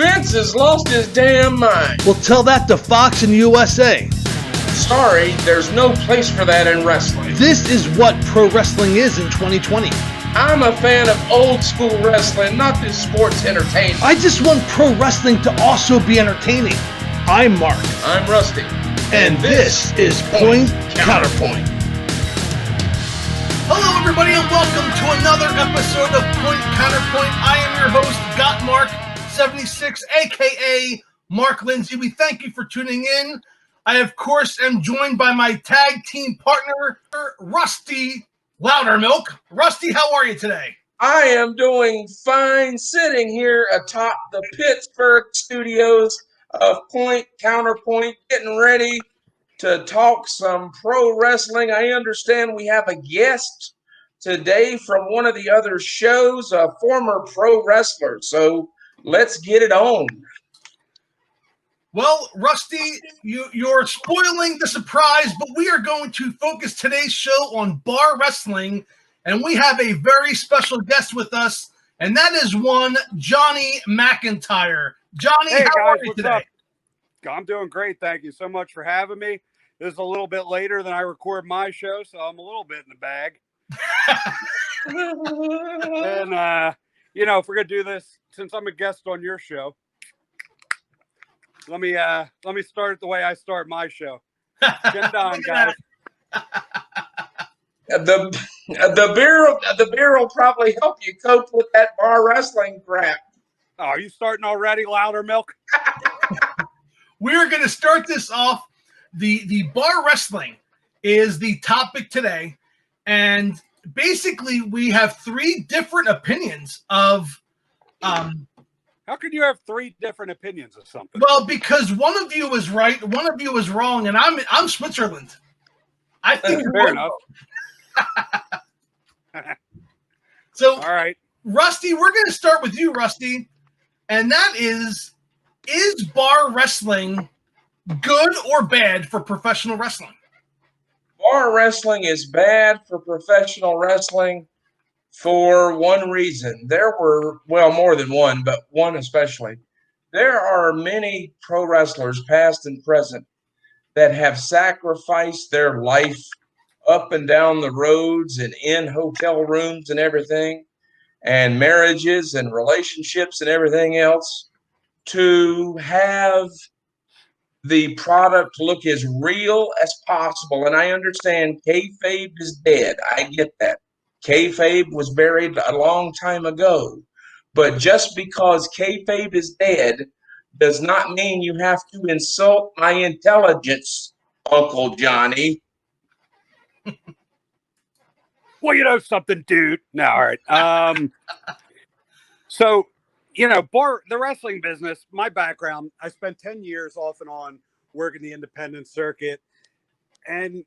Vince has lost his damn mind. Well, tell that to Fox and USA. Sorry, there's no place for that in wrestling. This is what pro wrestling is in 2020. I'm a fan of old school wrestling, not this sports entertainment. I just want pro wrestling to also be entertaining. I'm Mark. I'm Rusty. And this is Point Counterpoint. Hello, everybody, and welcome to another episode of Point Counterpoint. I am your host, GotMark76, a.k.a. Mark Lindsay. We thank you for tuning in. I, of course, am joined by my tag team partner, Rusty Loudermilk. Rusty, how are you today? I am doing fine sitting here atop the Pittsburgh studios of Point Counterpoint, getting ready to talk some pro wrestling. I understand we have a guest today from one of the other shows, a former pro wrestler. So let's get it on. Well, Rusty, you're spoiling the surprise, but we are going to focus today's show on bar wrestling, and we have a very special guest with us, and that is one Johnny Mackentyre. Johnny, hey, how guys, are you what's today? up? I'm doing great. Thank you so much for having me. This is a little bit later than I record my show, so I'm a little bit in the bag. And, if we're going to do this, since I'm a guest on your show, let me start it the way I start my show. Get on, guys. The beer will probably help you cope with that bar wrestling crap. Oh, are you starting already, Loudermilk? We're going to start this off. The bar wrestling is the topic today, and basically we have three different opinions of How could you have three different opinions of something? well, because one of you is right, one of you is wrong, and I'm Switzerland. I think Fair enough. So, all right, Rusty, we're going to start with you, Rusty, and that is bar wrestling good or bad for professional wrestling? Bar wrestling is bad for professional wrestling for one reason. There were, well, more than one, but one especially. There are many pro wrestlers, past and present, that have sacrificed their life up and down the roads and in hotel rooms and everything, and marriages and relationships and everything else, to have the product look as real as possible. And I understand kayfabe is dead. I get that. Kayfabe was buried a long time ago. But just because kayfabe is dead does not mean you have to insult my intelligence, Uncle Johnny. well, you know something, dude. No, all right. So, the wrestling business, my background, I spent 10 years off and on working the independent circuit. And,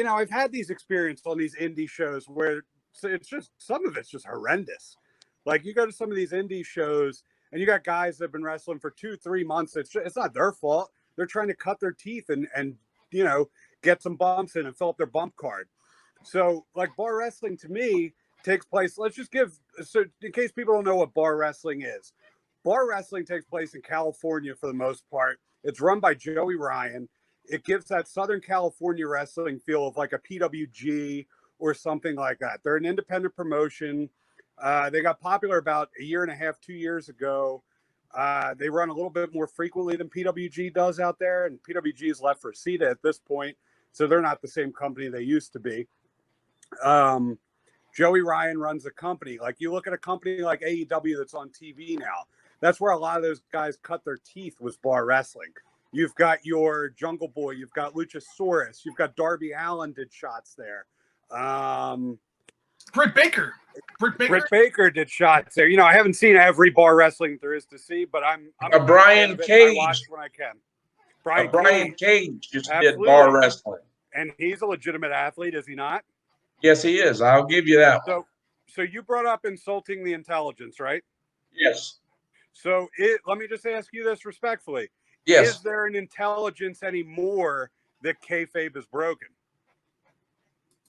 I've had these experiences on these indie shows where it's just, some of it's just horrendous. Like you go to some of these indie shows and you got guys that have been wrestling for 2-3 months. It's not their fault. They're trying to cut their teeth and get some bumps in and fill up their bump card. So like bar wrestling to me takes place. So in case people don't know what bar wrestling is, bar wrestling takes place in California for the most part. It's run by Joey Ryan. It gives that Southern California wrestling feel of like a PWG or something like that. They're an independent promotion. They got popular about 1.5 years, 2 years ago. They run a little bit more frequently than PWG does out there, and PWG is left for CETA at this point, so they're not the same company they used to be. Joey Ryan runs a company. Like you look at a company like AEW that's on TV now. That's where a lot of those guys cut their teeth, was bar wrestling. You've got your Jungle Boy. You've got Luchasaurus. You've got Darby Allin did shots there. Britt Baker Did shots there. I haven't seen every bar wrestling there is to see, but I'm a Brian Cage. I watch when I can. Brian Cage just Absolutely. did bar wrestling. And he's a legitimate athlete, is he not? Yes, he is. I'll give you that one. So you brought up insulting the intelligence, right? Yes. So let me just ask you this respectfully. Yes. Is there an intelligence anymore that kayfabe is broken?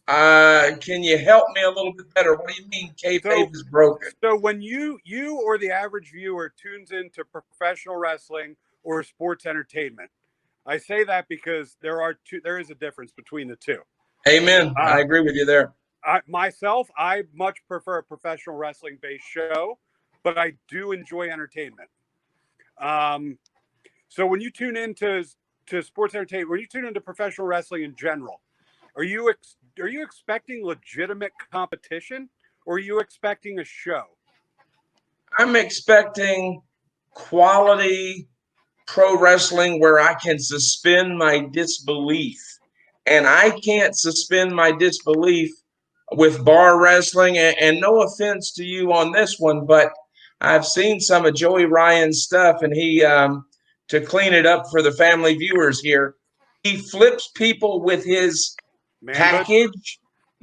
Can you help me a little bit better? What do you mean kayfabe is broken? So when you or the average viewer tunes into professional wrestling or sports entertainment, I say that because there is a difference between the two. Amen. I agree with you there. I much prefer a professional wrestling based show, but I do enjoy entertainment. So when you tune into sports entertainment, when you tune into professional wrestling in general, are you expecting legitimate competition, or are you expecting a show? I'm expecting quality pro wrestling where I can suspend my disbelief. And I can't suspend my disbelief with bar wrestling. And no offense to you on this one, but I've seen some of Joey Ryan's stuff, and he, to clean it up for the family viewers here, he flips people with his package,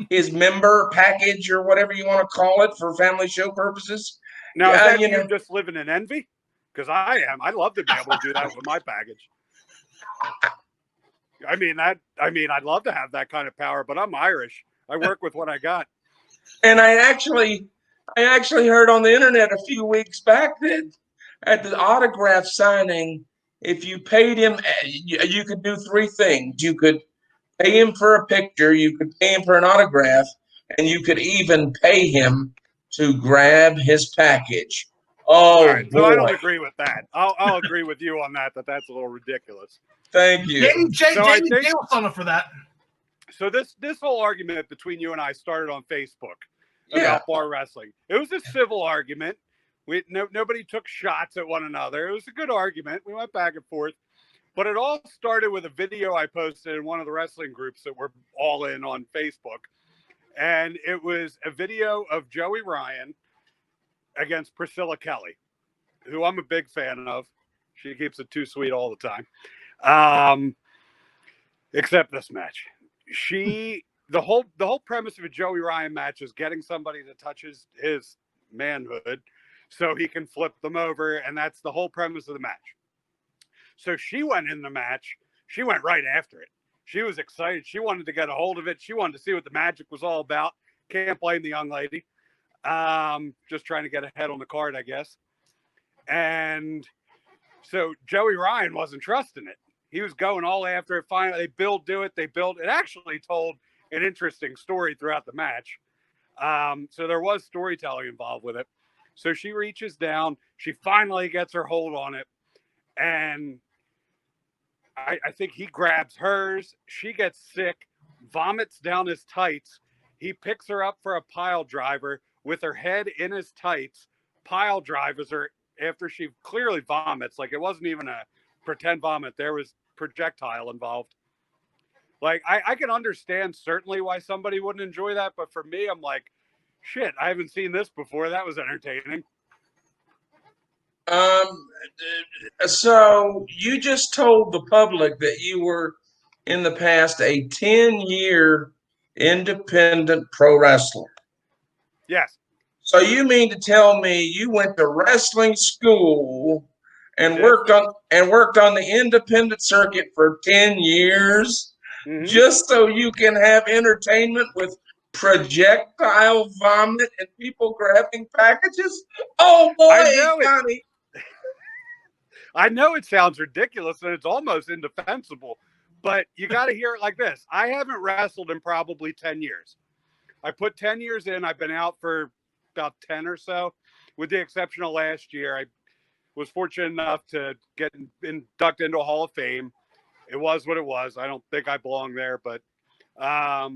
his member package, or whatever you want to call it for family show purposes. Now, is that you just living in envy? Because I am. I'd love to be able to do that with my package. I'd love to have that kind of power, but I'm Irish. I work with what I got. And I actually heard on the internet a few weeks back that at the autograph signing, if you paid him, you could do three things. You could pay him for a picture, you could pay him for an autograph, and you could even pay him to grab his package. Oh, right, so I don't agree with that. I'll agree with you on that. That's a little ridiculous. Thank you. Jamie was on it for that. So this whole argument between you and I started on Facebook about bar wrestling. It was a civil argument. Nobody took shots at one another. It was a good argument. We went back and forth. But it all started with a video I posted in one of the wrestling groups that we're all in on Facebook. And it was a video of Joey Ryan against Priscilla Kelly, who I'm a big fan of. She keeps it too sweet all the time. Except this match. The whole premise of a Joey Ryan match is getting somebody to touch his manhood so he can flip them over, and that's the whole premise of the match. So she went in the match. She went right after it. She was excited. She wanted to get a hold of it. She wanted to see what the magic was all about. Can't blame the young lady. Just trying to get ahead on the card, I guess. And so Joey Ryan wasn't trusting it. He was going all after it. Finally, they build it. It actually told an interesting story throughout the match. So there was storytelling involved with it. So she reaches down. She finally gets her hold on it. And I think he grabs hers. She gets sick, vomits down his tights. He picks her up for a pile driver with her head in his tights, pile drives her after she clearly vomits. Like, it wasn't even a pretend vomit. There was projectile involved. Like, I can understand certainly why somebody wouldn't enjoy that. But for me, I'm like, shit, I haven't seen this before. That was entertaining. So you just told the public that you were in the past a 10-year independent pro wrestler. Yes. So you mean to tell me you went to wrestling school and worked on the independent circuit for 10 years just so you can have entertainment with projectile vomit and people grabbing packages? Oh boy, Johnny. I know it sounds ridiculous and it's almost indefensible, but you got to hear it like this. I haven't wrestled in probably 10 years. I put 10 years in. I've been out for about 10 or so, with the exception of last year. I was fortunate enough to get inducted into a Hall of Fame. It was what it was. I don't think I belong there, but I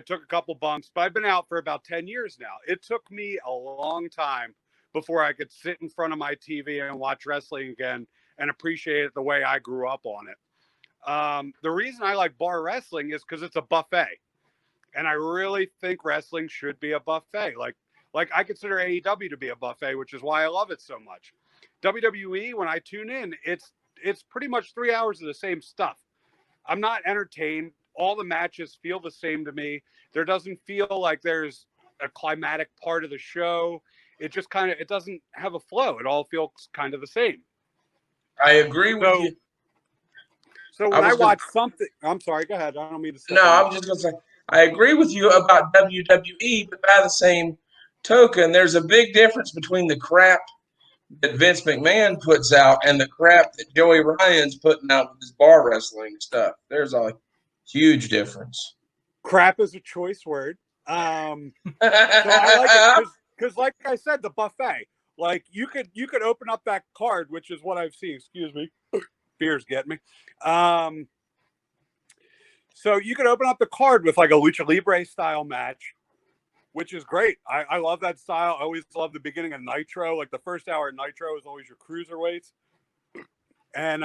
took a couple bumps, but I've been out for about 10 years now. It took me a long time before I could sit in front of my TV and watch wrestling again and appreciate it the way I grew up on it. The reason I like bar wrestling is because it's a buffet. And I really think wrestling should be a buffet. Like I consider AEW to be a buffet, which is why I love it so much. WWE, when I tune in, it's pretty much 3 hours of the same stuff. I'm not entertained. All the matches feel the same to me. There doesn't feel like there's a climatic part of the show. It just it doesn't have a flow. It all feels kind of the same. I agree with you. So when I watch something, I'm sorry. Go ahead. I don't mean to. No, I'm just going to say I agree with you about WWE, but by the same token, there's a big difference between the crap that Vince McMahon puts out and the crap that Joey Ryan's putting out with his bar wrestling stuff. There's a huge difference. Crap is a choice word. So I like it because, like I said, the buffet. Like you could open up that card, which is what I've seen. Excuse me, beers get me. So you could open up the card with like a lucha libre style match, which is great. I love that style. I always love the beginning of Nitro. Like the first hour of Nitro is always your cruiserweights, and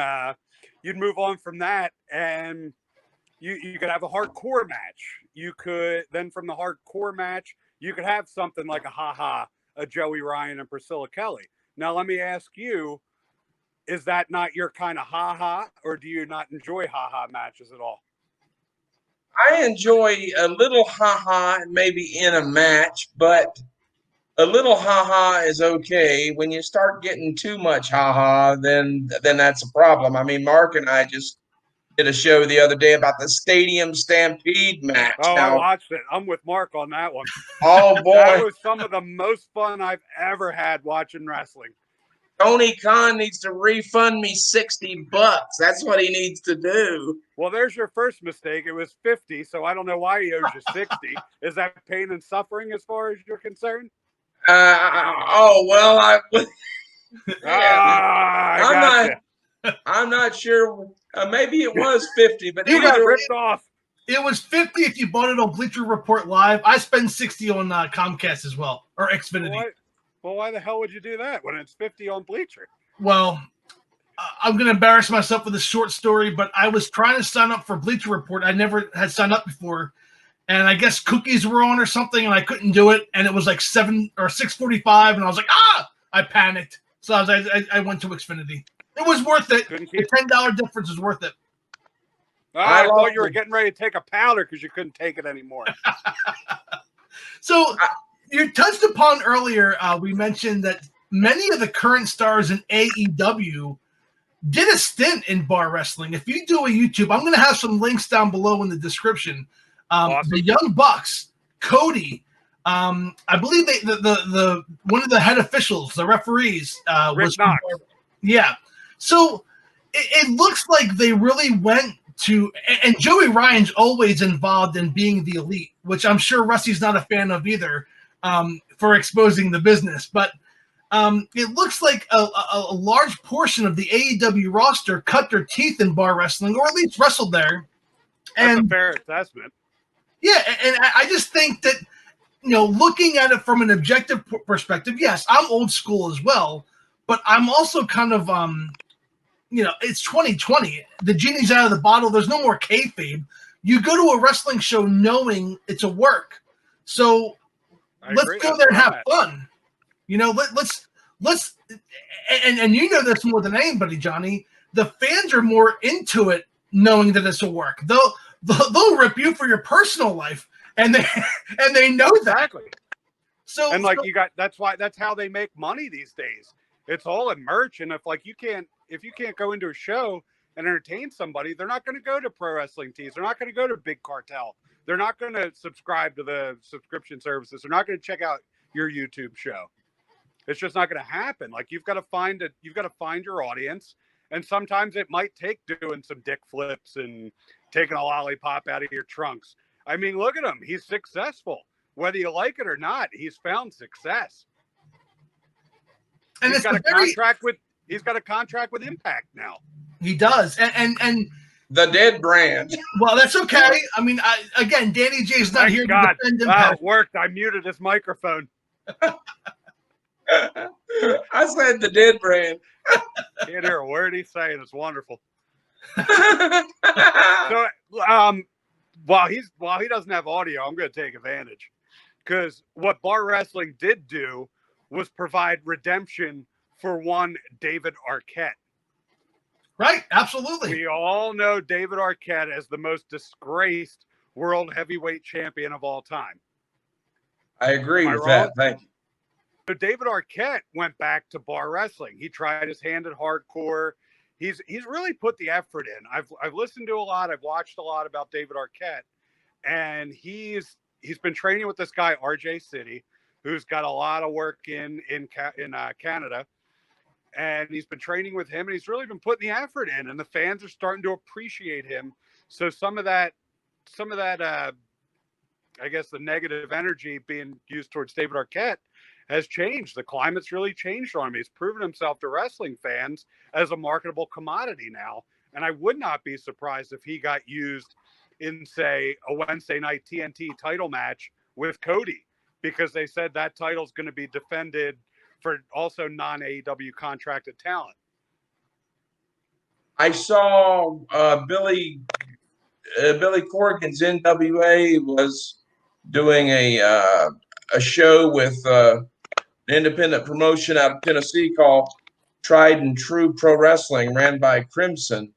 you'd move on from that, and you could have a hardcore match. You could then from the hardcore match, you could have something like a Joey Ryan and Priscilla Kelly. Now let me ask you, is that not your kind of or do you not enjoy matches at all? I enjoy a little maybe in a match, but a little is okay. When you start getting too much then that's a problem. I mean, Mark and I just did a show the other day about the Stadium Stampede match. Oh, I watched it. I'm with Mark on that one. Oh, boy. That was some of the most fun I've ever had watching wrestling. Tony Khan needs to refund me $60. That's what he needs to do. Well, there's your first mistake. It was 50, so I don't know why he owes you 60. Is that pain and suffering as far as you're concerned? I'm not sure. Maybe it was 50, but you got ripped off. It was 50 if you bought it on Bleacher Report Live. I spend 60 on Comcast as well, or Xfinity. Well, why the hell would you do that when it's 50 on Bleacher? Well, I'm going to embarrass myself with a short story, but I was trying to sign up for Bleacher Report. I never had signed up before, and I guess cookies were on or something, and I couldn't do it. And it was like 7 or 6:45, and I was like, I panicked. So I went to Xfinity. It was worth it. The $10 difference is worth it. I thought you were getting ready to take a powder because you couldn't take it anymore. So you touched upon earlier, we mentioned that many of the current stars in AEW did a stint in bar wrestling. If you do a YouTube, I'm going to have some links down below in the description. Awesome. The Young Bucks, Cody, I believe the one of the head officials, the referees, was Knox. Yeah. So it looks like they really went to, and Joey Ryan's always involved in being the elite, which I'm sure Rusty's not a fan of either, for exposing the business. But it looks like a large portion of the AEW roster cut their teeth in bar wrestling, or at least wrestled there. That's a fair assessment. Yeah, and I just think that, looking at it from an objective perspective, yes, I'm old school as well, but I'm also kind of, it's 2020. The genie's out of the bottle. There's no more kayfabe. You go to a wrestling show knowing it's a work. So let's go there and have fun. Let's and you know this more than anybody, Johnny. The fans are more into it knowing that it's a work. They'll rip you for your personal life, and they know that. Exactly. So that's how they make money these days. It's all in merch, and if you can't go into a show and entertain somebody, they're not going to go to Pro Wrestling Tees. They're not going to go to Big Cartel. They're not going to subscribe to the subscription services. They're not going to check out your YouTube show. It's just not going to happen. You've got to find your audience, and sometimes it might take doing some dick flips and taking a lollipop out of your trunks. I mean, look at him. He's successful. Whether you like it or not, he's found success. And he's got a contract with Impact now. He does. And the dead brand. Well, that's okay. I mean, Danny J's not here to defend Impact. It worked. I muted his microphone. I said the dead brand. Can't hear a word he's saying. It's wonderful. So, while he doesn't have audio, I'm going to take advantage, because what bar wrestling did do was provide redemption for one David Arquette. Right, absolutely. We all know David Arquette as the most disgraced world heavyweight champion of all time. I agree with that. Thank you. So David Arquette went back to bar wrestling. He tried his hand at hardcore. he's really put the effort in. I've listened to a lot. I've watched a lot about David Arquette, and he's been training with this guy RJ City, who's got a lot of work in Canada, and he's been training with him, and he's really been putting the effort in, and the fans are starting to appreciate him. So some of that I guess the negative energy being used towards David Arquette has changed. The climate's really changed on him. He's proven himself to wrestling fans as a marketable commodity now. And I would not be surprised if he got used in, say, a Wednesday night TNT title match with Cody, because they said that title's going to be defended for also non-AEW contracted talent. I saw Billy Corgan's NWA was doing a show with an independent promotion out of Tennessee called Tried and True Pro Wrestling, ran by Crimson.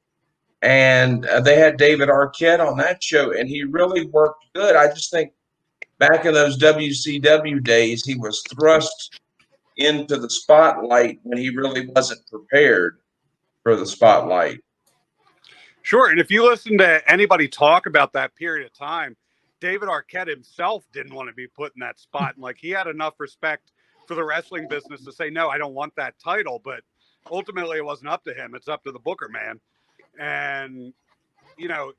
And they had David Arquette on that show, and he really worked good. I just think back in those WCW days, he was thrust into the spotlight when he really wasn't prepared for the spotlight. Sure. And if you listen to anybody talk about that period of time, David Arquette himself didn't want to be put in that spot. And like, he had enough respect for the wrestling business to say, no, I don't want that title. But ultimately it wasn't up to him. It's up to the booker, man. And, you know,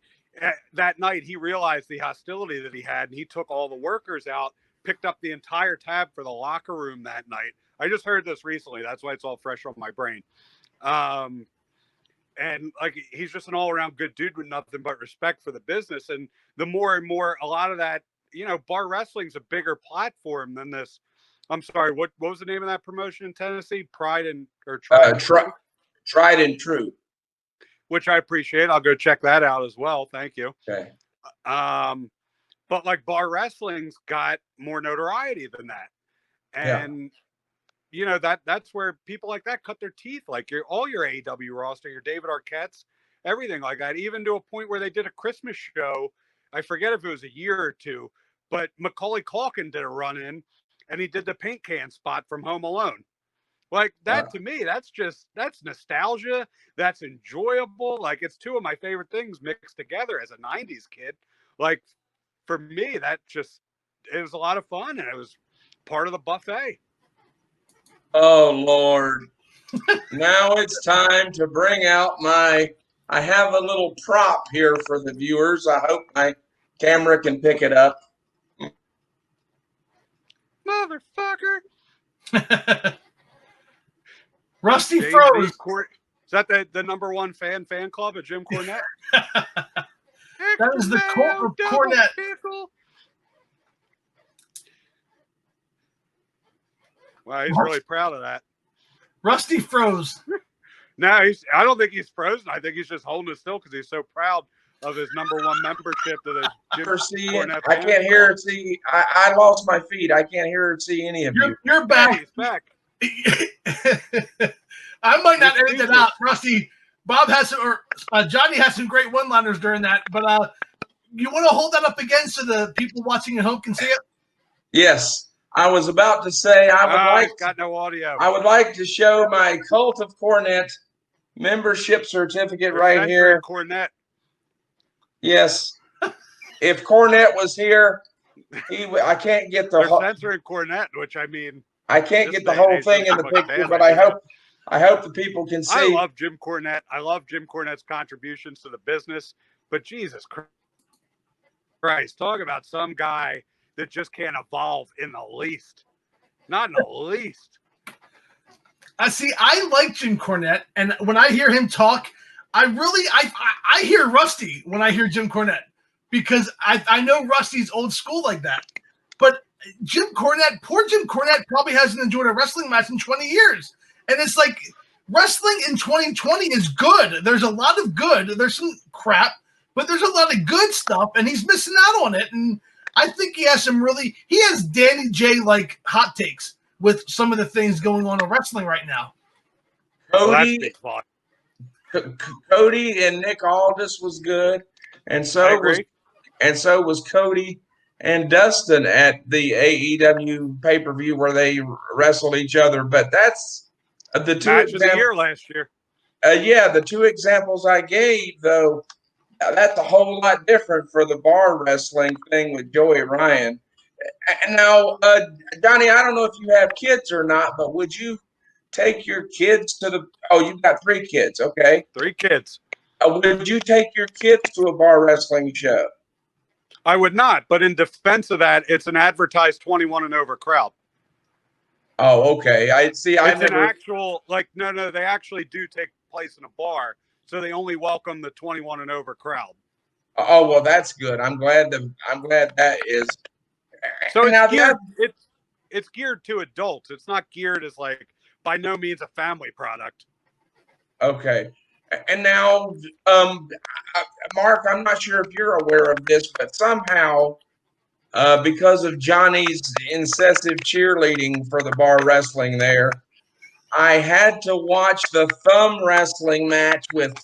that night he realized the hostility that he had, and he took all the workers out, picked up the entire tab for the locker room that night. I just heard this recently. That's why it's all fresh on my brain. And like, he's just an all around good dude with nothing but respect for the business. And the more and more, a lot of that, you know, bar wrestling's a bigger platform than this. I'm sorry. What was the name of that promotion in Tennessee? Tried and True, which I appreciate. I'll go check that out as well. Thank you. Okay. But like, bar wrestling's got more notoriety than that. And you know, that's where people like that cut their teeth. Like all your AEW roster, your David Arquette's, everything like that, even to a point where they did a Christmas show. I forget if it was a year or two, but Macaulay Culkin did a run in, and he did the paint can spot from Home Alone. Like that, to me, that's nostalgia. That's enjoyable. Like, it's two of my favorite things mixed together as a 90s kid. Like, for me, it was a lot of fun, and it was part of the buffet. Oh, Lord. Now it's time to bring out I have a little prop here for the viewers. I hope my camera can pick it up. Motherfucker. Rusty froze. Is that the number one fan club of Jim Cornette? That is the cult of Cornette. Pickle. Wow, he's really proud of that. Rusty froze. No, I don't think he's frozen. I think he's just holding it still because he's so proud of his number one membership to the Jim Cornette. I can't hear or see. I lost my feed. I can't hear or see any of you. You're back. Hey, he's back. I might not edit it out, Rusty. Bob has Johnny has some great one-liners during that, but you want to hold that up again so the people watching at home can see it? Yes. I was about to say got no audio. I would like to show my Cult of Cornette membership certificate right here. Cornette. Yes. If Cornette was here, I can't get the whole censoring Cornette, which I mean, I can't get the whole thing in the picture, but I hope the people can see. I love Jim Cornette. I love Jim Cornette's contributions to the business, but Jesus Christ, talk about some guy that just can't evolve in the least. Not in the least. I like Jim Cornette, and when I hear him talk, I hear Rusty when I hear Jim Cornette, because I know Rusty's old school like that. But poor Jim Cornette probably hasn't enjoyed a wrestling match in 20 years. And it's like, wrestling in 2020 is good. There's a lot of good. There's some crap, but there's a lot of good stuff, and he's missing out on it. And I think he has Danny J like hot takes with some of the things going on in wrestling right now. Cody and Nick Aldis was good, and so was Cody and Dustin at the AEW pay-per-view where they wrestled each other. But that's the two match of the year last year. Yeah, the two examples I gave, though, that's a whole lot different for the bar wrestling thing with Joey Ryan. And now, Johnny, I don't know if you have kids or not, but would you take your kids to the? Oh, you've got 3 kids. Okay. 3 kids. Would you take your kids to a bar wrestling show? I would not, but in defense of that, it's an advertised 21 and over crowd. Oh, okay. I see. I It's never. an actual, like, no, they actually do take place in a bar, so they only welcome the 21 and over crowd. Oh, well, that's good. I'm glad that is. So And it's now geared. It's geared to adults. It's not geared as like by no means a family product. Okay. And now, Mark, I'm not sure if you're aware of this, but somehow, because of Johnny's incessive cheerleading for the bar wrestling there, I had to watch the thumb wrestling match with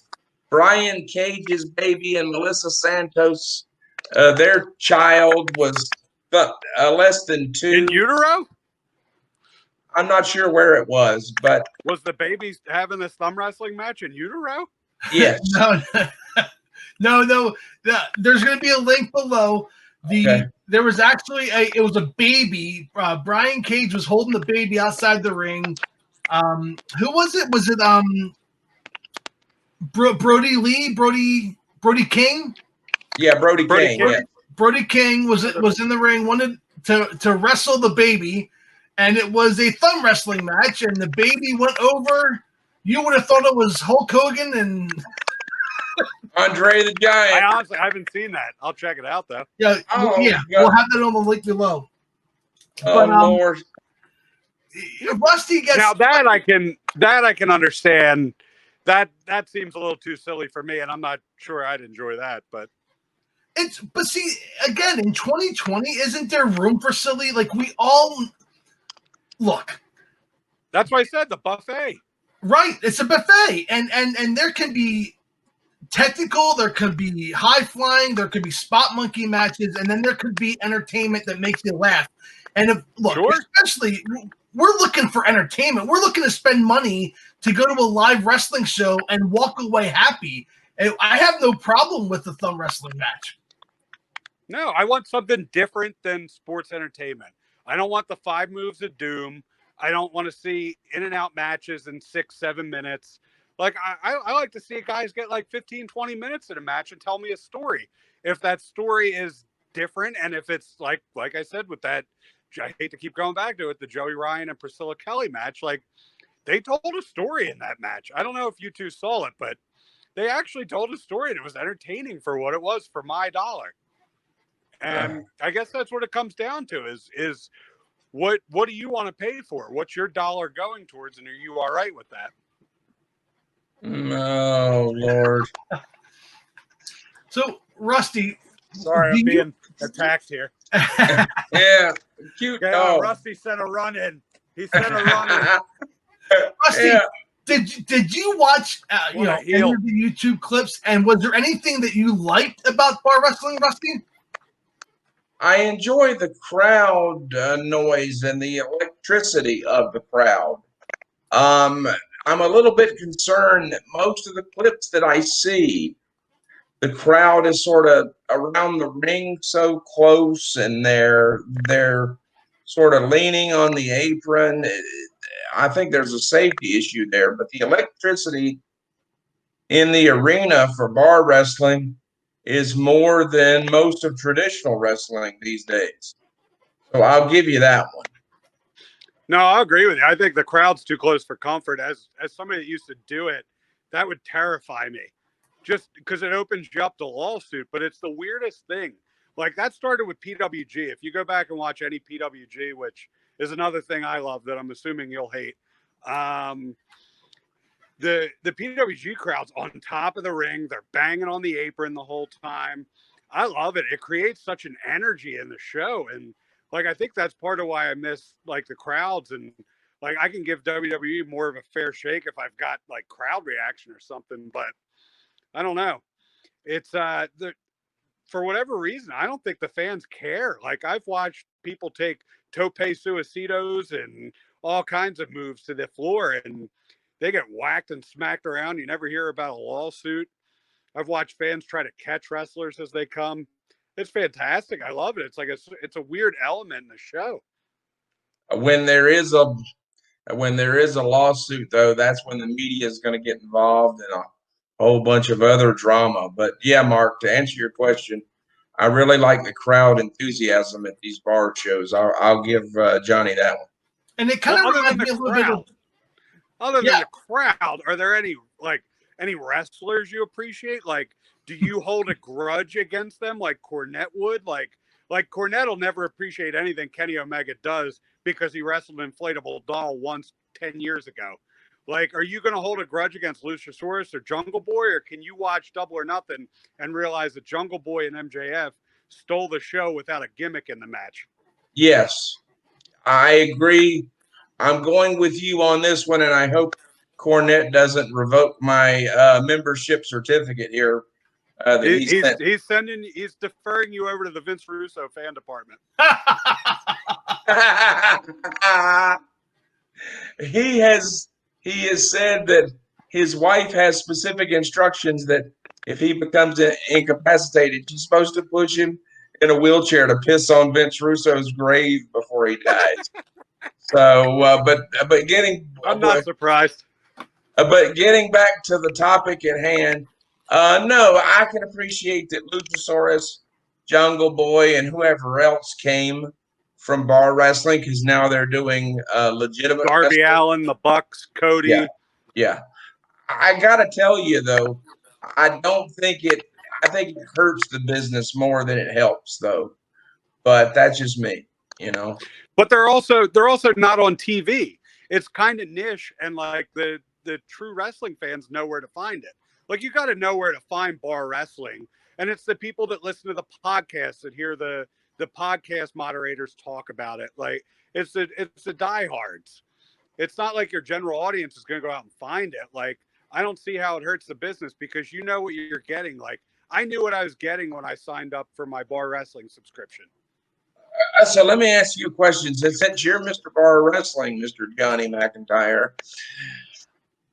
Brian Cage's baby and Melissa Santos. Their child was less than 2. In utero? I'm not sure where it was, but Was the baby having this thumb wrestling match in utero? yes. No. There's going to be a link below. There was actually it was a baby. Brian Cage was holding the baby outside the ring. Who was it? Was it Brody Lee? Brody King? Yeah, Brody King. Yeah. Brody King was in the ring, wanted to wrestle the baby, and it was a thumb wrestling match, and the baby went over. You would have thought it was Hulk Hogan and Andre the Giant. I honestly haven't seen that. I'll check it out though. Yeah, Oh, we'll have that on the link below. Oh, Lord. Rusty gets now that I can understand. That seems a little too silly for me, and I'm not sure I'd enjoy that. But see, again, in 2020, isn't there room for silly? Like, we all look. That's why I said the buffet. Right, it's a buffet, and there can be technical, there could be high flying, there could be spot monkey matches, and then there could be entertainment that makes you laugh. And especially, we're looking for entertainment. We're looking to spend money to go to a live wrestling show and walk away happy. And I have no problem with the thumb wrestling match. No, I want something different than sports entertainment. I don't want the 5 moves of doom. I don't want to see in and out matches in 6-7 minutes. Like, I like to see guys get like 15, 20 minutes in a match and tell me a story. If that story is different, and if it's like I said with that, I hate to keep going back to it, the Joey Ryan and Priscilla Kelly match, like, they told a story in that match. I don't know if you two saw it, but they actually told a story, and it was entertaining for what it was for my dollar. And I guess that's what it comes down to is what do you want to pay for? What's your dollar going towards, and are you all right with that? Oh, Lord. So, Rusty. Sorry, I'm being attacked here. Yeah, cute dog. Rusty sent a run in. He sent a run in. Rusty, Yeah. did you watch any of the YouTube clips, and was there anything that you liked about bar wrestling, Rusty? I enjoy the crowd noise and the electricity of the crowd. I'm a little bit concerned that most of the clips that I see, the crowd is sort of around the ring so close, and they're sort of leaning on the apron. I think there's a safety issue there, but the electricity in the arena for bar wrestling is more than most of traditional wrestling these days. So I'll give you that one. No, I agree with you. I think the crowd's too close for comfort. As somebody that used to do it, that would terrify me. Just because it opens you up to lawsuit, but it's the weirdest thing. Like, that started with PWG. If you go back and watch any PWG, which is another thing I love that I'm assuming you'll hate, the PWG crowd's on top of the ring. They're banging on the apron the whole time. I love it. It creates such an energy in the show. And like, I think that's part of why I miss like the crowds, and like, I can give WWE more of a fair shake if I've got like crowd reaction or something, but I don't know. It's for whatever reason, I don't think the fans care. Like, I've watched people take tope suicidos and all kinds of moves to the floor, and they get whacked and smacked around. You never hear about a lawsuit. I've watched fans try to catch wrestlers as they come. It's fantastic. I love it. It's like it's a weird element in the show. When there is a lawsuit, though, that's when the media is going to get involved in a whole bunch of other drama. But yeah, Mark, to answer your question, I really like the crowd enthusiasm at these bar shows. I'll give Johnny that one. And it kind of other than reminds me the a little bit crowd, of than the crowd, are there any wrestlers you appreciate? Like, do you hold a grudge against them like Cornette would? Like Cornette will never appreciate anything Kenny Omega does because he wrestled an inflatable doll once 10 years ago. Like, are you going to hold a grudge against Luchasaurus or Jungle Boy, or can you watch Double or Nothing and realize that Jungle Boy and MJF stole the show without a gimmick in the match? Yes, I agree. I'm going with you on this one, and I hope Cornette doesn't revoke my membership certificate here. He's deferring you over to the Vince Russo fan department. He has said that his wife has specific instructions that if he becomes incapacitated, she's supposed to push him in a wheelchair to piss on Vince Russo's grave before he dies. So, but getting I'm not surprised. But getting back to the topic at hand, no, I can appreciate that Luchasaurus, Jungle Boy, and whoever else came from bar wrestling because now they're doing legitimate Darby wrestling. Allin, the Bucks, Cody. Yeah. I gotta tell you though, I think it hurts the business more than it helps though. But that's just me, you know. But they're also not on TV. It's kind of niche, and like the true wrestling fans know where to find it. Like, you got to know where to find bar wrestling, and it's the people that listen to the podcast that hear the podcast moderators talk about it. Like, it's the diehards. It's not like your general audience is going to go out and find it. Like, I don't see how it hurts the business because you know what you're getting. Like, I knew what I was getting when I signed up for my bar wrestling subscription. So let me ask you a question. Since you're Mr. Bar Wrestling, Mr. Johnny McIntyre,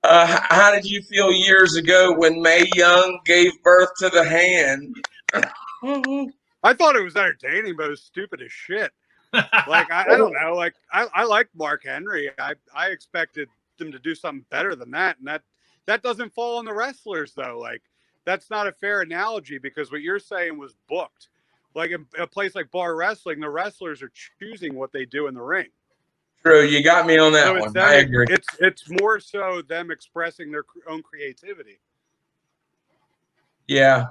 how did you feel years ago when Mae Young gave birth to the Hand? I thought it was entertaining, but it was stupid as shit. Like, I don't know. Like, I like Mark Henry. I expected them to do something better than that, and that doesn't fall on the wrestlers though. Like, that's not a fair analogy because what you're saying was booked. Like, in a place like bar wrestling, the wrestlers are choosing what they do in the ring. True, you got me on that one. I agree. It's more so them expressing their own creativity. Yeah,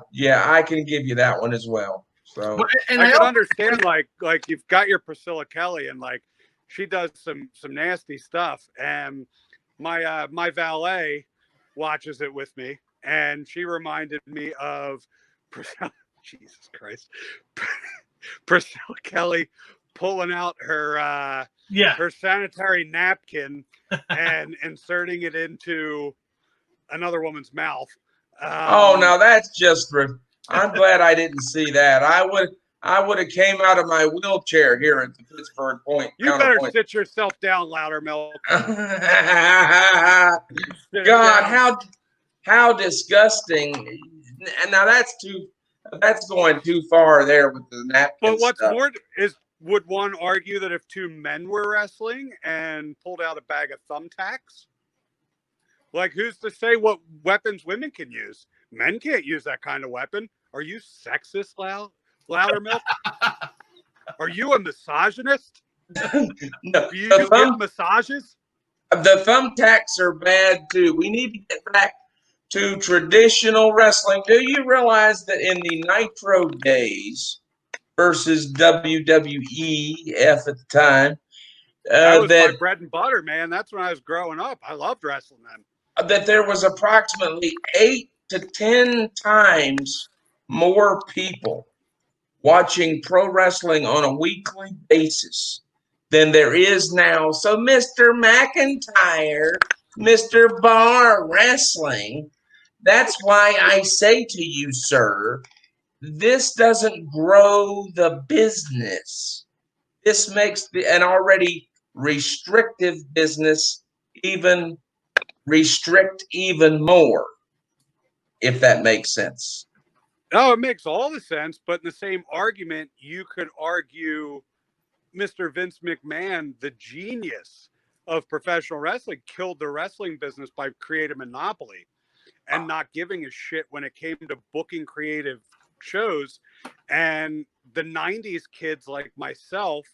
I can give you that one as well. So, and I can understand like you've got your Priscilla Kelly, and like she does some nasty stuff, and my valet watches it with me, and she reminded me of Jesus Christ, Priscilla Kelly pulling out her her sanitary napkin and inserting it into another woman's mouth. now that's just I'm glad I didn't see that. I would have came out of my wheelchair here at the Pittsburgh Point. You better sit yourself down, Loudermilk. God, how disgusting! And now that's going too far there with the napkin. But what's stuff. more is, would one argue that if two men were wrestling and pulled out a bag of thumbtacks, like, who's to say what weapons women can use? Men can't use that kind of weapon. Are you sexist, Loudermilk? Are you a misogynist? No, Do you give massages? The thumbtacks are bad too. We need to get back to traditional wrestling. Do you realize that in the Nitro days versus WWEF at the time, that was my bread and butter, man. That's when I was growing up. I loved wrestling then. That there was approximately 8 to 10 times more people watching pro wrestling on a weekly basis than there is now. So, Mr. McIntyre, Mr. Bar Wrestling, that's why I say to you, sir, this doesn't grow the business. This makes an already restrictive business even restrict even more, if that makes sense. No, it makes all the sense. But in the same argument, you could argue Mr. Vince McMahon, the genius of professional wrestling, killed the wrestling business by creating a monopoly and not giving a shit when it came to booking creative shows. And the 90s kids like myself,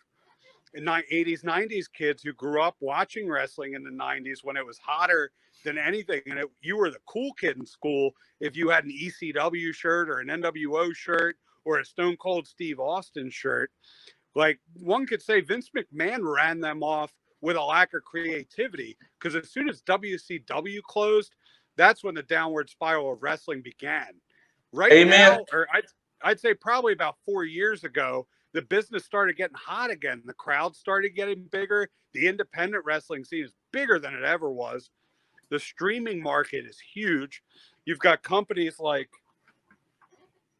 and 80s, 90s kids who grew up watching wrestling in the 90s when it was hotter than anything. And you were the cool kid in school if you had an ECW shirt or an NWO shirt or a Stone Cold Steve Austin shirt. Like, one could say Vince McMahon ran them off with a lack of creativity, because as soon as WCW closed, that's when the downward spiral of wrestling began. Right Amen. now, or I'd say probably about 4 years ago, the business started getting hot again. The crowd started getting bigger. The independent wrestling scene is bigger than it ever was. The streaming market is huge. You've got companies like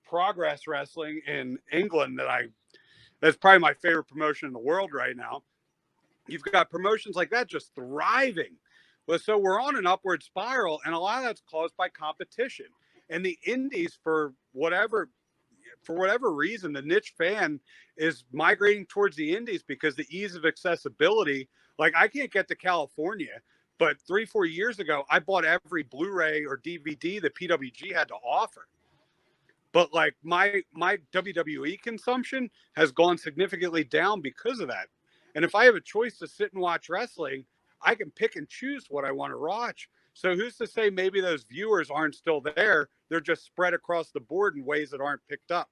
Progress Wrestling in England that's probably my favorite promotion in the world right now. You've got promotions like that just thriving. Well, so we're on an upward spiral, and a lot of that's caused by competition. And the indies, for whatever reason, the niche fan is migrating towards the indies because the ease of accessibility. Like, I can't get to California, but 3-4 years ago, I bought every Blu-ray or DVD that PWG had to offer. But like my WWE consumption has gone significantly down because of that. And if I have a choice to sit and watch wrestling, I can pick and choose what I want to watch. So who's to say maybe those viewers aren't still there? They're just spread across the board in ways that aren't picked up.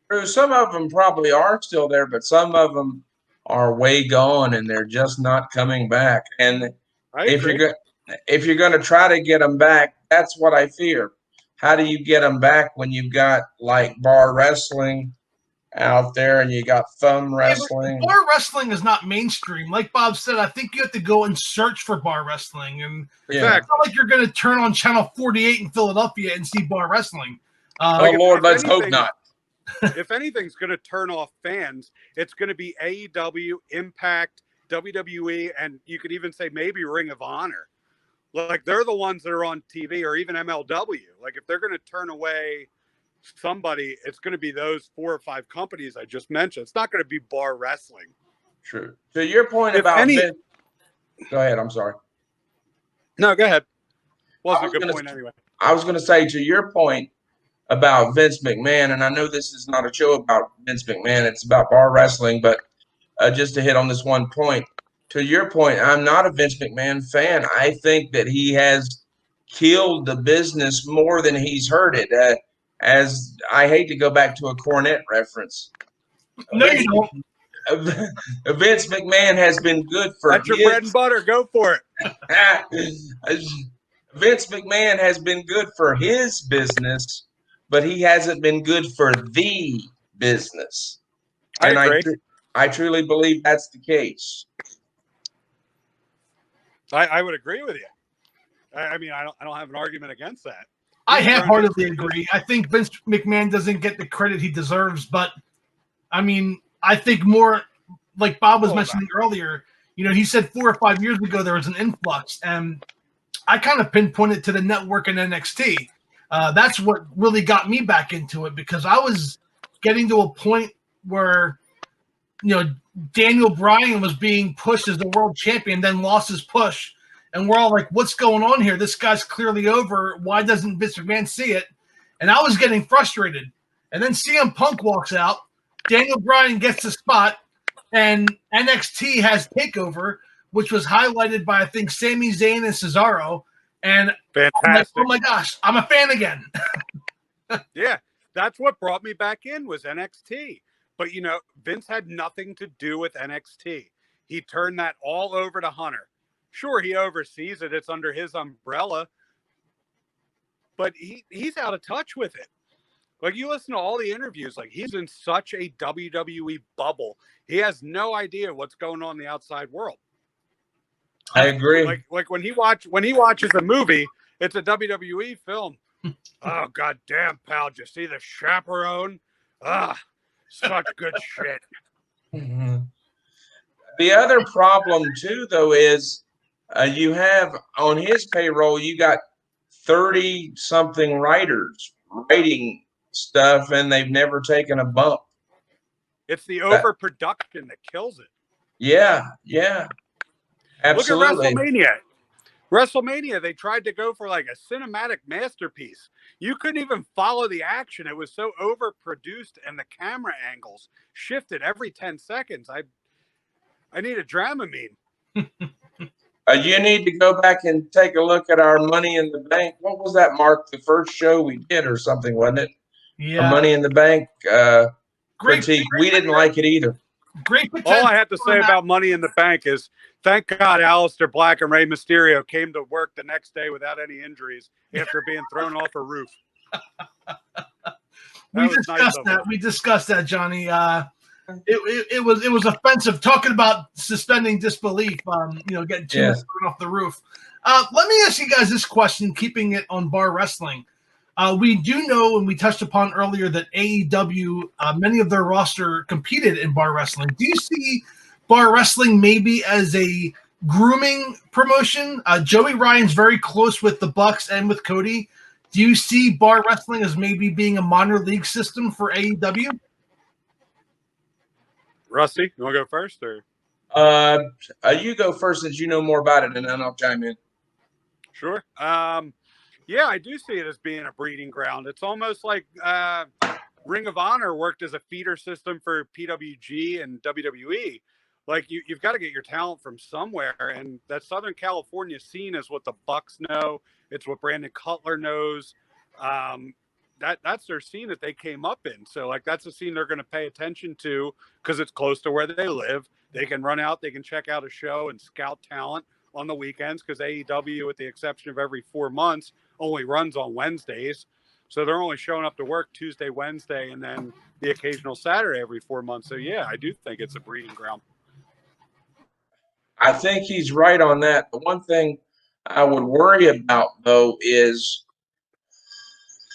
True. Some of them probably are still there, but some of them are way gone and they're just not coming back. And if you're going to try to get them back, that's what I fear. How do you get them back when you've got like bar wrestling out there and you got thumb wrestling? Yeah, bar wrestling is not mainstream. Like Bob said, I think you have to go and search for bar wrestling. And it's not like you're going to turn on channel 48 in Philadelphia and see bar wrestling. Oh, Lord, let's hope not. If anything's going to turn off fans, it's going to be AEW, Impact, WWE, and you could even say maybe Ring of Honor. Like, they're the ones that are on TV, or even MLW. Like, if they're going to turn away somebody, it's going to be those 4 or 5 companies I just mentioned. It's not going to be bar wrestling. True. To your point about Vince, go ahead. I'm sorry. No, go ahead. Wasn't a good point anyway. I was going to say, to your point about Vince McMahon, and I know this is not a show about Vince McMahon, it's about bar wrestling, but just to hit on this one point, to your point, I'm not a Vince McMahon fan. I think that he has killed the business more than he's hurt it. As I hate to go back to a Cornette reference. No, you don't. Vince McMahon has been good for That's your bread and butter. Go for it. Vince McMahon has been good for his business, but he hasn't been good for the business. I agree. I truly believe that's the case. I would agree with you. I mean, I don't have an argument against that. I half-heartedly agree. I think Vince McMahon doesn't get the credit he deserves, but I mean, I think more like Bob was mentioning earlier, he said 4 or 5 years ago there was an influx, and I kind of pinpointed to the network and NXT. That's what really got me back into it, because I was getting to a point where, Daniel Bryan was being pushed as the world champion, then lost his push. And we're all like, what's going on here? This guy's clearly over. Why doesn't Vince McMahon see it? And I was getting frustrated. And then CM Punk walks out. Daniel Bryan gets the spot. And NXT has TakeOver, which was highlighted by, I think, Sami Zayn and Cesaro. And fantastic. I'm like, oh my gosh, I'm a fan again. Yeah, that's what brought me back in was NXT. But, Vince had nothing to do with NXT. He turned that all over to Hunter. Sure, he oversees it. It's under his umbrella. But he's out of touch with it. Like, you listen to all the interviews, like, he's in such a WWE bubble. He has no idea what's going on in the outside world. I agree. Like when he watches a movie, it's a WWE film. Oh, goddamn, pal. Did you see The Chaperone? Such good shit. Mm-hmm. The other problem, too, though, is You have on his payroll, you got 30-something writers writing stuff, and they've never taken a bump. It's the overproduction that kills it. Yeah, absolutely. Look at WrestleMania. WrestleMania, they tried to go for like a cinematic masterpiece. You couldn't even follow the action. It was so overproduced, and the camera angles shifted every 10 seconds. I need a Dramamine. You need to go back and take a look at our Money in the Bank. What was that, Mark? The first show we did or something, wasn't it? Yeah. A Money in the Bank critique. We didn't like it either. Great potential. All I have to say about Money in the Bank is thank God Aleister Black and Rey Mysterio came to work the next day without any injuries after being thrown off a roof. We discussed that, Johnny. It was offensive talking about suspending disbelief. Getting two men thrown off the roof. Let me ask you guys this question, keeping it on bar wrestling. We do know, and we touched upon earlier, that AEW, many of their roster competed in bar wrestling. Do you see bar wrestling maybe as a grooming promotion? Joey Ryan's very close with the Bucks and with Cody. Do you see bar wrestling as maybe being a minor league system for AEW? Rusty, you want to go first? Or you go first since you know more about it, and then I'll chime in. Sure. Yeah, I do see it as being a breeding ground. It's almost like Ring of Honor worked as a feeder system for PWG and WWE. Like you've got to get your talent from somewhere, and that Southern California scene is what the Bucks know. It's what Brandon Cutler knows. That's their scene that they came up in. So like that's a scene they're going to pay attention to because it's close to where they live. They can run out, they can check out a show and scout talent on the weekends because AEW, with the exception of every 4 months, only runs on Wednesdays. So they're only showing up to work Tuesday, Wednesday, and then the occasional Saturday every 4 months. So yeah, I do think it's a breeding ground. I think he's right on that. The one thing I would worry about, though, is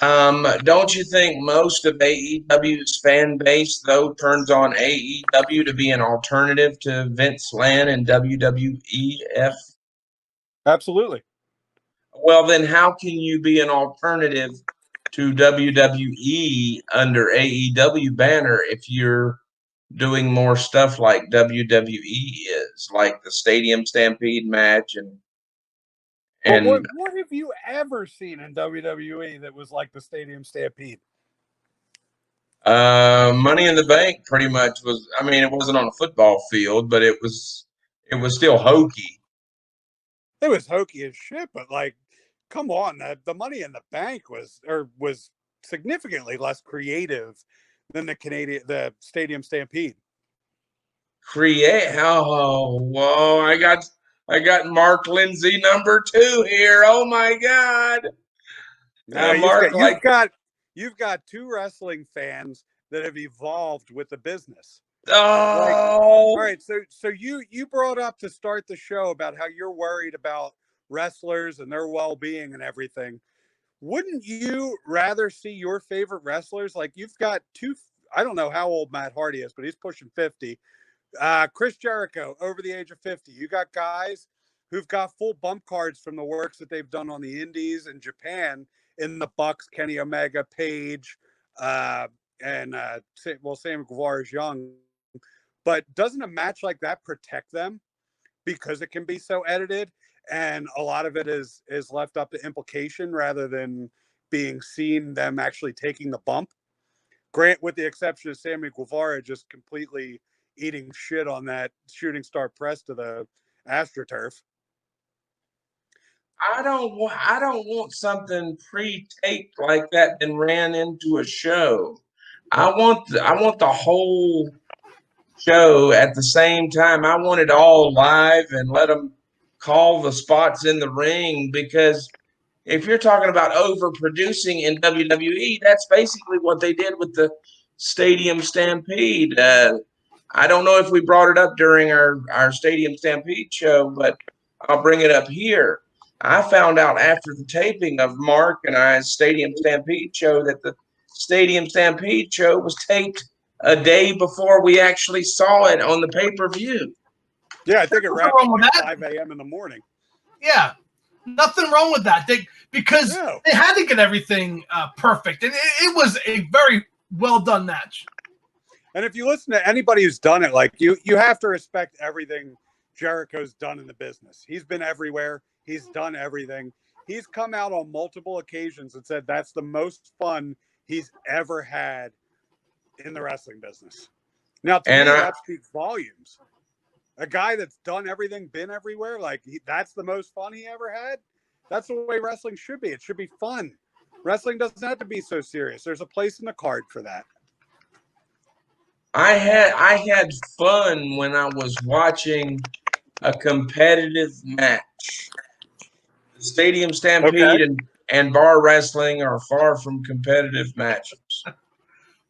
don't you think most of AEW's fan base, though, turns on AEW to be an alternative to Vince McMahon and WWEF? Absolutely. Well, then how can you be an alternative to WWE under AEW banner if you're doing more stuff like WWE is, like the Stadium Stampede match and what have you ever seen in WWE that was like the Stadium Stampede? Money in the Bank pretty much was. I mean, it wasn't on a football field, but it was still hokey. It was hokey as shit, but like, come on, the Money in the Bank was significantly less creative than the Stadium Stampede. Whoa! I got Mark Lindsay #2 here. Oh my God! Now you've got two wrestling fans that have evolved with the business. Oh, all right. So you brought up to start the show about how you're worried about wrestlers and their well-being and everything. Wouldn't you rather see your favorite wrestlers? Like you've got two. I don't know how old Matt Hardy is, but he's pushing 50. Chris Jericho, over the age of 50. You got guys who've got full bump cards from the works that they've done on the Indies and Japan in the Bucks, Kenny Omega, Page, and Sam Guevara is young. But doesn't a match like that protect them because it can be so edited and a lot of it is left up to implication rather than being seen them actually taking the bump? Grant, with the exception of Sammy Guevara just completely eating shit on that shooting star press to the AstroTurf. I don't want something pre-taped like that and ran into a show. I want the whole show at the same time. I want it all live and let them call the spots in the ring, because if you're talking about overproducing in WWE, that's basically what they did with the Stadium Stampede. I don't know if we brought it up during our Stadium Stampede show, but I'll bring it up here. I found out after the taping of Mark and I's Stadium Stampede show that the Stadium Stampede show was taped a day before we actually saw it on the pay-per-view. Yeah, I think it wrapped at 5 a.m. in the morning. Yeah, nothing wrong with that. Because No. they had to get everything perfect, and it was a very well done match. And if you listen to anybody who's done it, like you have to respect everything Jericho's done in the business. He's been everywhere. He's done everything. He's come out on multiple occasions and said that's the most fun he's ever had in the wrestling business. Now, to me, that speaks volumes. A guy that's done everything, been everywhere, like that's the most fun he ever had. That's the way wrestling should be. It should be fun. Wrestling doesn't have to be so serious. There's a place in the card for that. I had fun when I was watching a competitive match. The Stadium Stampede and bar wrestling are far from competitive matches.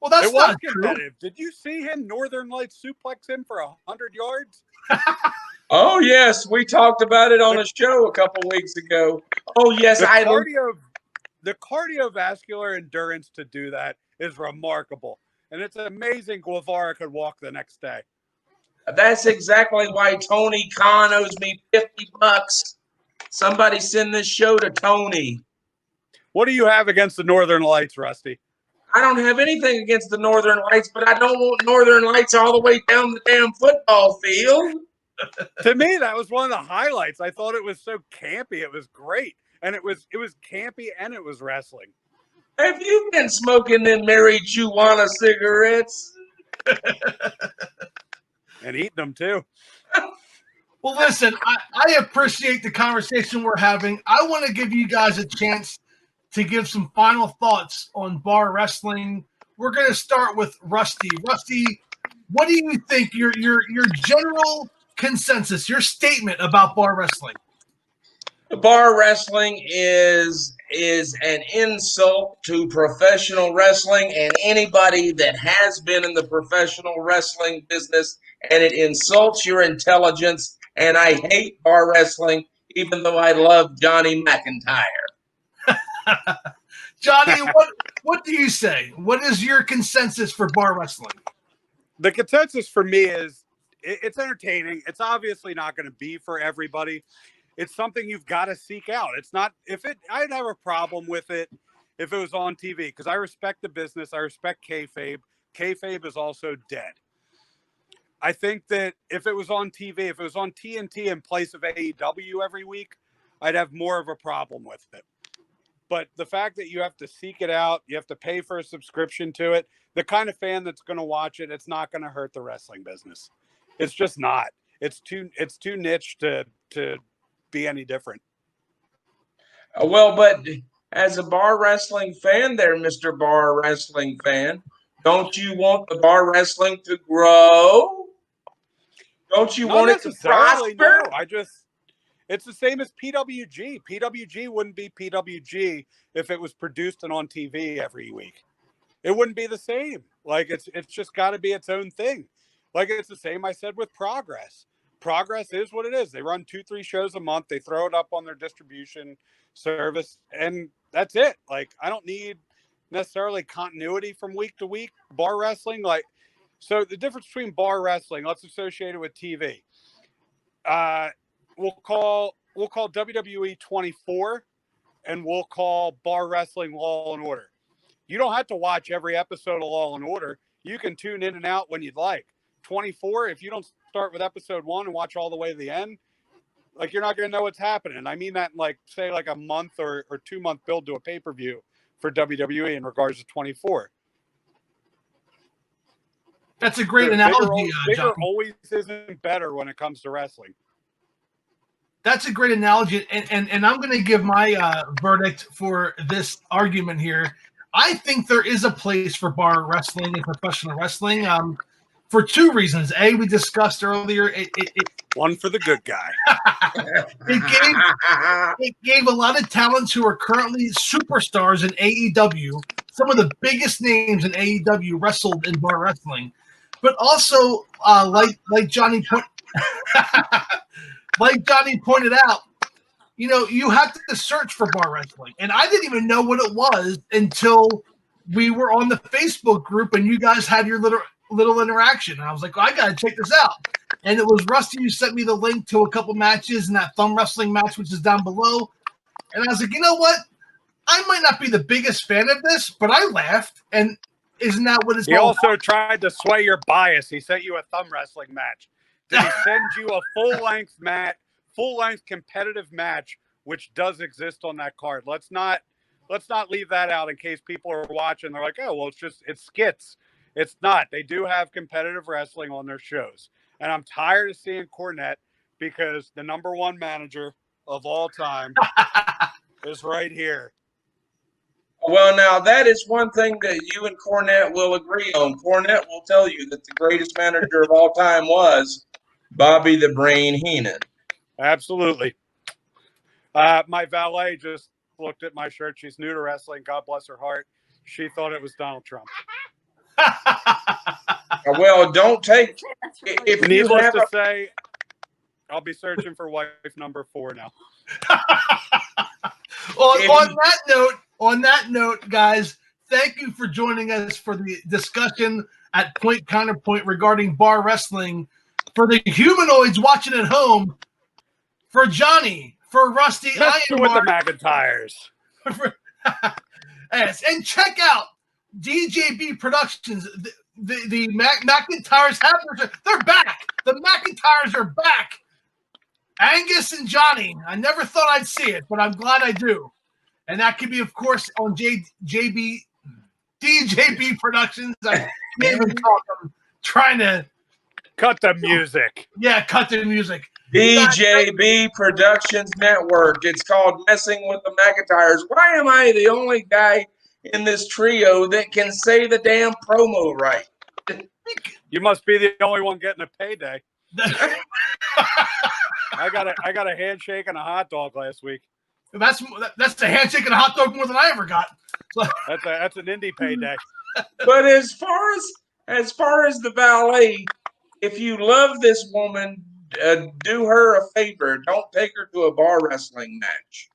Well, that's not competitive. True. Did you see him Northern Lights suplex him for 100 yards? Oh, yes. We talked about it on a show a couple weeks ago. Oh, yes. The cardiovascular endurance to do that is remarkable. And it's amazing Guevara could walk the next day. That's exactly why Tony Khan owes me $50. Somebody send this show to Tony. What do you have against the Northern Lights, Rusty? I don't have anything against the Northern Lights, but I don't want Northern Lights all the way down the damn football field. To me, that was one of the highlights. I thought it was so campy. It was great. And it was campy and it was wrestling. Have you been smoking them marijuana cigarettes? And eating them, too. Well, listen, I appreciate the conversation we're having. I want to give you guys a chance to give some final thoughts on bar wrestling. We're going to start with Rusty. Rusty, what do you think your general consensus, your statement about bar wrestling? Bar wrestling is an insult to professional wrestling and anybody that has been in the professional wrestling business, and it insults your intelligence. And I hate bar wrestling, even though I love Johnny Mcintyre. Johnny, what do you say? What is your consensus for bar wrestling? The consensus for me is it's entertaining. It's obviously not going to be for everybody. It's something you've got to seek out. It's not I'd have a problem with it if it was on TV because I respect the business. I respect kayfabe. Kayfabe is also dead. I think that if it was on TV, if it was on TNT in place of AEW every week, I'd have more of a problem with it. But the fact that you have to seek it out, you have to pay for a subscription to it, the kind of fan that's going to watch it, it's not going to hurt the wrestling business. It's just not. It's too niche to be any different. Well, but as a bar wrestling fan there, Mr. Bar Wrestling fan, don't you want the bar wrestling to grow? Don't you want it to prosper? No, it's the same as PWG. PWG wouldn't be PWG if it was produced and on TV every week. It wouldn't be the same. Like it's just got to be its own thing. Like it's the same I said with Progress. Progress is what it is. They run 2-3 shows a month. They throw it up on their distribution service, and that's it. Like I don't need necessarily continuity from week to week. Bar wrestling, so the difference between bar wrestling, let's associate it with TV. We'll call WWE 24, and we'll call bar wrestling Law and Order. You don't have to watch every episode of Law and Order. You can tune in and out when you'd like. 24, if you don't start with episode 1 and watch all the way to the end, you're not going to know what's happening. I mean that in say a month or 2 month build to a pay-per-view for WWE in regards to 24. That's a great analogy. Bigger always isn't better when it comes to wrestling. That's a great analogy, and I'm going to give my verdict for this argument here. I think there is a place for bar wrestling and professional wrestling for 2 reasons. A, we discussed earlier. One for the good guy. It gave a lot of talents who are currently superstars in AEW. Some of the biggest names in AEW wrestled in bar wrestling. But also, like Johnny pointed out, you have to search for bar wrestling. And I didn't even know what it was until we were on the Facebook group and you guys had your little interaction. And I was like, I got to check this out. And it was Rusty who sent me the link to a couple matches and that thumb wrestling match, which is down below. And I was like, you know what? I might not be the biggest fan of this, but I laughed. And isn't that what it's He all also tried to sway your bias. He sent you a thumb wrestling match. Did he send you a full-length competitive match, which does exist on that card? Let's not leave that out in case people are watching. They're like, oh, well, it's skits. It's not. They do have competitive wrestling on their shows. And I'm tired of seeing Cornette because the number one manager of all time is right here. Well, now that is one thing that you and Cornette will agree on. Cornette will tell you that the greatest manager of all time was Bobby the Brain Heenan. Absolutely. My valet just looked at my shirt. She's new to wrestling. God bless her heart. She thought it was Donald Trump. Well, don't take if you Needless have to say, I'll be searching for wife number 4 now. On that note, guys, thank you for joining us for the discussion at Point Counterpoint regarding bar wrestling. For the humanoids watching at home, for Johnny, for Rusty, I am with Mark. the Mackentyres. Yes, and check out DJB Productions. The Mackentyres they're back. The Mackentyres are back. Angus and Johnny. I never thought I'd see it, but I'm glad I do. And that could be, of course, on DJB Productions. I can't even talk. I'm trying to cut the music. Yeah, cut the music. DJB Productions Network. It's called Messing with the Mackentyres. Why am I the only guy in this trio that can say the damn promo right? You must be the only one getting a payday. I got a handshake and a hot dog last week. That's the handshake and a hot dog more than I ever got. So. That's an indie payday. But as far as the valet, if you love this woman, do her a favor. Don't take her to a bar wrestling match.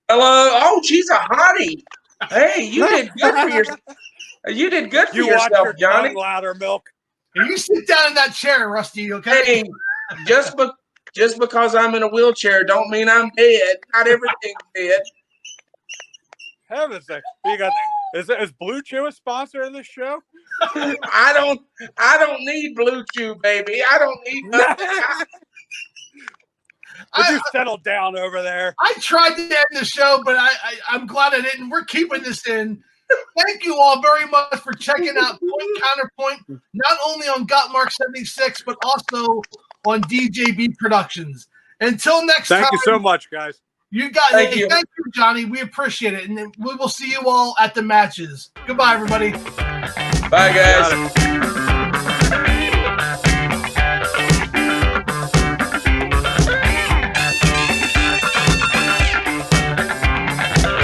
Hello. Oh, she's a hottie. Hey, you did good for yourself. You did good for yourself, watch your Johnny. tongue louder, Milk. And you sit down in that chair, Rusty. Okay. Hey, just because I'm in a wheelchair, don't mean I'm dead. Not everything's dead. Heavens, you got is Blue Chew a sponsor of this show? I don't need Blue Chew, baby. I don't need nothing. Would you settle down over there? I tried to end the show, but I'm glad I didn't. We're keeping this in. Thank you all very much for checking out Point Counterpoint, not only on Gottmark 76, but also on DJB Productions. Until next time. Thank you so much, guys. You got it. Thank you, Johnny. We appreciate it. And we will see you all at the matches. Goodbye, everybody. Bye, guys.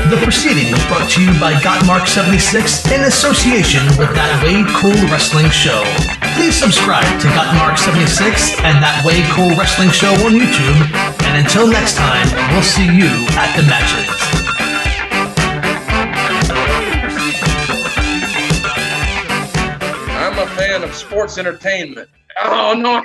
The proceeding was brought to you by Gottmark 76 in association with That Way Cool Wrestling Show. Please subscribe to Gottmark 76 and That Way Cool Wrestling Show on YouTube. And until next time, we'll see you at the matches. I'm a fan of sports entertainment. Oh, no.